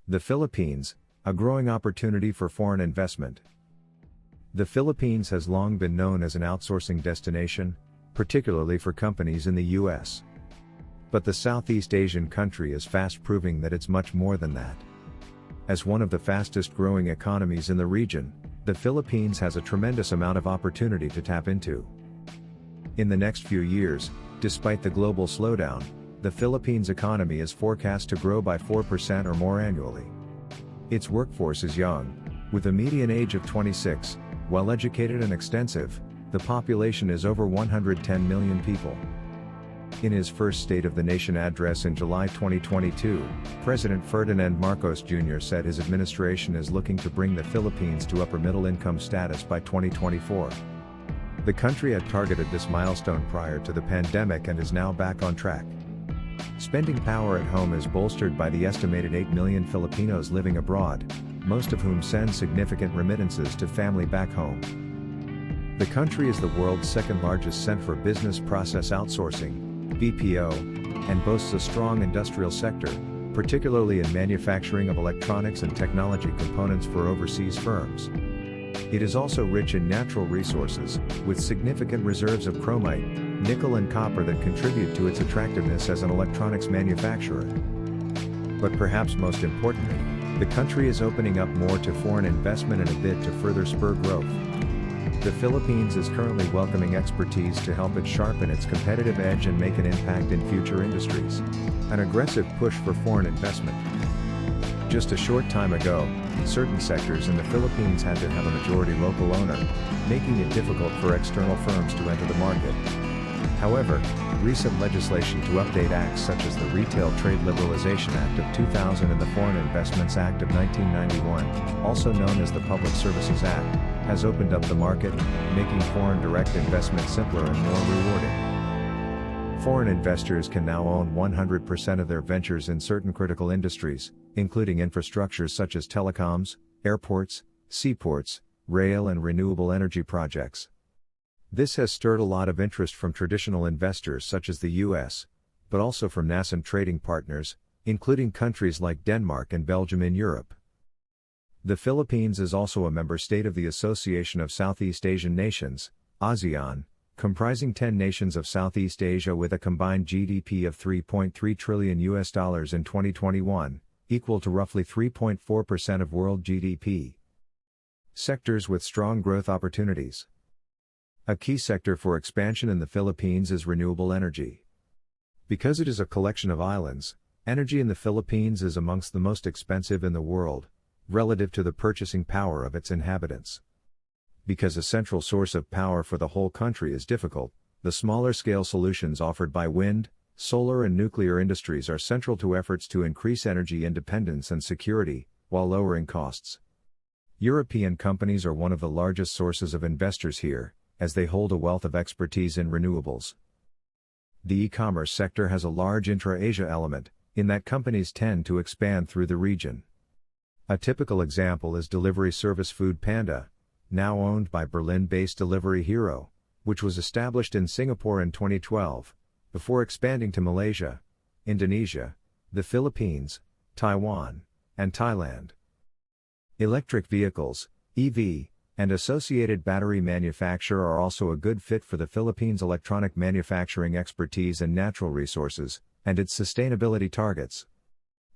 The Philippines, a growing opportunity for foreign investment. The Philippines has long been known as an outsourcing destination, particularly for companies in the U.S. But the Southeast Asian country is fast proving that it's much more than that. As one of the fastest growing economies in the region, the Philippines has a tremendous amount of opportunity to tap into. In the next few years, despite the global slowdown, the Philippines economy is forecast to grow by 4% or more annually. Its workforce is young, with a median age of 26, well-educated and extensive. The population is over 110 million people. In his first State of the Nation address in July 2022, President Ferdinand Marcos Jr. said his administration is looking to bring the Philippines to upper middle income status by 2024. The country had targeted this milestone prior to the pandemic and is now back on track. Spending power at home is bolstered by the estimated 8 million Filipinos living abroad, most of whom send significant remittances to family back home. The country is the world's second largest center for business process outsourcing, BPO, and boasts a strong industrial sector, particularly in manufacturing of electronics and technology components for overseas firms. It is also rich in natural resources, with significant reserves of chromite, nickel and copper that contribute to its attractiveness as an electronics manufacturer. But perhaps most importantly, the country is opening up more to foreign investment in a bid to further spur growth. The Philippines is currently welcoming expertise to help it sharpen its competitive edge and make an impact in future industries. An aggressive push for foreign investment. Just a short time ago, certain sectors in the Philippines had to have a majority local owner, making it difficult for external firms to enter the market. However, recent legislation to update acts such as the Retail Trade Liberalization Act of 2000 and the Foreign Investments Act of 1991, also known as the Public Services Act, has opened up the market, making foreign direct investment simpler and more rewarding. Foreign investors can now own 100% of their ventures in certain critical industries, including infrastructures such as telecoms, airports, seaports, rail and renewable energy projects. This has stirred a lot of interest from traditional investors such as the U.S., but also from nascent trading partners, including countries like Denmark and Belgium in Europe. The Philippines is also a member state of the Association of Southeast Asian Nations, ASEAN, comprising 10 nations of Southeast Asia with a combined GDP of $3.3 trillion in 2021, equal to roughly 3.4% of world GDP. Sectors with strong growth opportunities. A key sector for expansion in the Philippines is renewable energy. Because it is a collection of islands, energy in the Philippines is amongst the most expensive in the world, relative to the purchasing power of its inhabitants. Because a central source of power for the whole country is difficult, the smaller-scale solutions offered by wind, solar and nuclear industries are central to efforts to increase energy independence and security, while lowering costs. European companies are one of the largest sources of investors here, as they hold a wealth of expertise in renewables. The e-commerce sector has a large intra-Asia element, in that companies tend to expand through the region. A typical example is delivery service Food Panda, now owned by Berlin-based Delivery Hero, which was established in Singapore in 2012, before expanding to Malaysia, Indonesia, the Philippines, Taiwan, and Thailand. Electric vehicles, EV, and associated battery manufacture are also a good fit for the Philippines' electronic manufacturing expertise and natural resources, and its sustainability targets.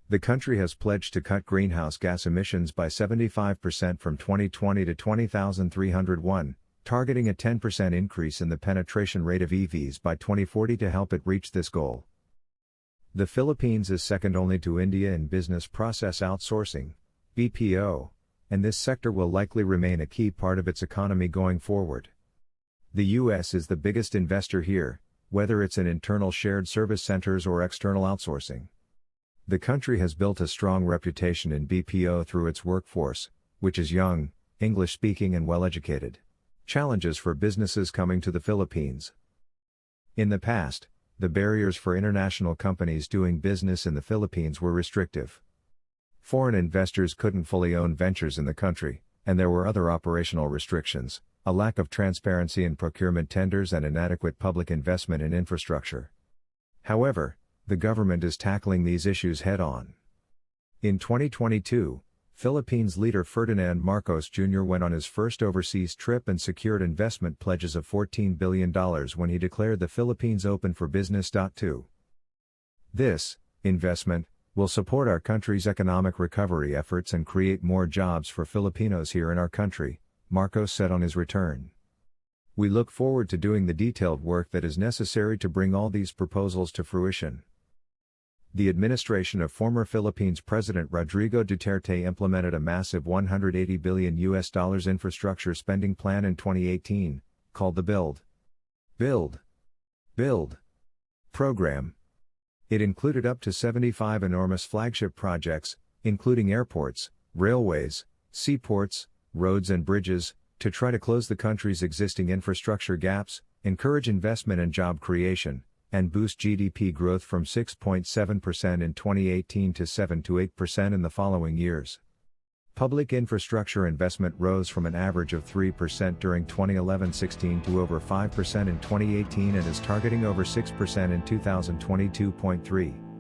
The country has pledged to cut greenhouse gas emissions by 75% from 2020 to 2031, targeting a 10% increase in the penetration rate of EVs by 2040 to help it reach this goal. The Philippines is second only to India in business process outsourcing, BPO, and this sector will likely remain a key part of its economy going forward. The U.S. is the biggest investor here, whether it's in internal shared service centers or external outsourcing. The country has built a strong reputation in BPO through its workforce, which is young, English-speaking and well-educated. Challenges for businesses coming to the Philippines. In the past, the barriers for international companies doing business in the Philippines were restrictive. Foreign investors couldn't fully own ventures in the country, and there were other operational restrictions, a lack of transparency in procurement tenders and inadequate public investment in infrastructure. However, the government is tackling these issues head-on. In 2022, Philippines leader Ferdinand Marcos Jr. went on his first overseas trip and secured investment pledges of $14 billion when he declared the Philippines open for business. This investment will support our country's economic recovery efforts and create more jobs for Filipinos here in our country, Marcos said on his return. We look forward to doing the detailed work that is necessary to bring all these proposals to fruition. The administration of former Philippines President Rodrigo Duterte implemented a massive $180 billion infrastructure spending plan in 2018, called the Build program. It included up to 75 enormous flagship projects, including airports, railways, seaports, roads and bridges, to try to close the country's existing infrastructure gaps, encourage investment and job creation, and boost GDP growth from 6.7% in 2018 to 7-8% in the following years. Public infrastructure investment rose from an average of 3% during 2011-16 to over 5% in 2018 and is targeting over 6% in 2022.3.